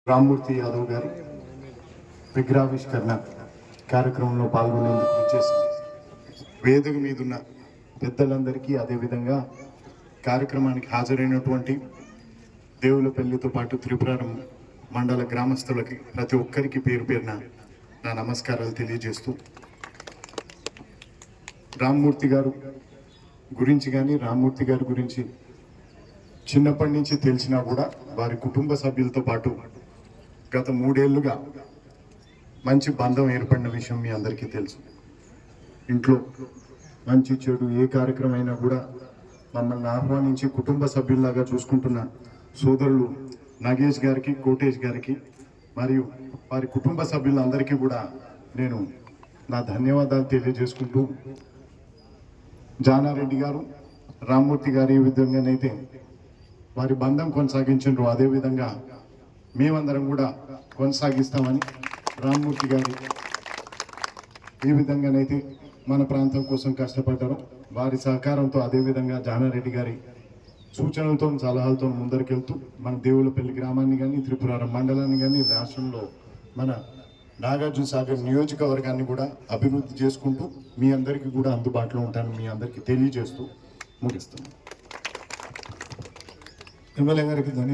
రామ్మూర్తి యాదవ్ గారి విగ్రహావిష్కరణ కార్యక్రమంలో పాల్గొనేందుకు వచ్చేసి వేదిక మీద ఉన్న పెద్దలందరికీ, అదేవిధంగా కార్యక్రమానికి హాజరైనటువంటి దేవులపల్లితో పాటు త్రిపురారం మండల గ్రామస్తులకి ప్రతి ఒక్కరికి పేరు పేరున నా నమస్కారాలు తెలియజేస్తూ, రామ్మూర్తి గారు గురించి చిన్నప్పటి నుంచి తెలిసినా కూడా వారి కుటుంబ సభ్యులతో పాటు గత 3 ఏళ్లుగా మంచి బంధం ఏర్పడిన విషయం మీ అందరికీ తెలుసు. ఇంట్లో మంచి చెడు ఏ కార్యక్రమం అయినా కూడా మమ్మల్ని ఆహ్వానించి కుటుంబ సభ్యుల్లాగా చూసుకుంటున్న సోదరులు నాగేష్ గారికి, కోటేష్ గారికి మరియు వారి కుటుంబ సభ్యులందరికీ కూడా నేను నా ధన్యవాదాలు తెలియజేసుకుంటూ, జానారెడ్డి గారు, రామ్మూర్తి గారు ఏ విధంగానైతే వారి బంధం కొనసాగించారు, అదేవిధంగా మేమందరం కూడా కొనసాగిస్తామని, రామ్మూర్తి గారు ఏ విధంగానైతే మన ప్రాంతం కోసం కష్టపడ్డారో వారి సహకారంతో, అదేవిధంగా జానారెడ్డి గారి సూచనలతో, సలహాలతో ముందరికెళ్తూ మన దేవులపల్లి గ్రామాన్ని కానీ, త్రిపురారం మండలాన్ని కానీ, రాష్ట్రంలో మన నాగార్జున సాగర్ నియోజకవర్గాన్ని కూడా అభివృద్ధి చేసుకుంటూ మీ అందరికీ కూడా అందుబాటులో ఉంటాను మీ అందరికీ తెలియజేస్తూ ముగిస్తున్నాను. ఎమ్మెల్యే గారికి ధన్యవాదాలు.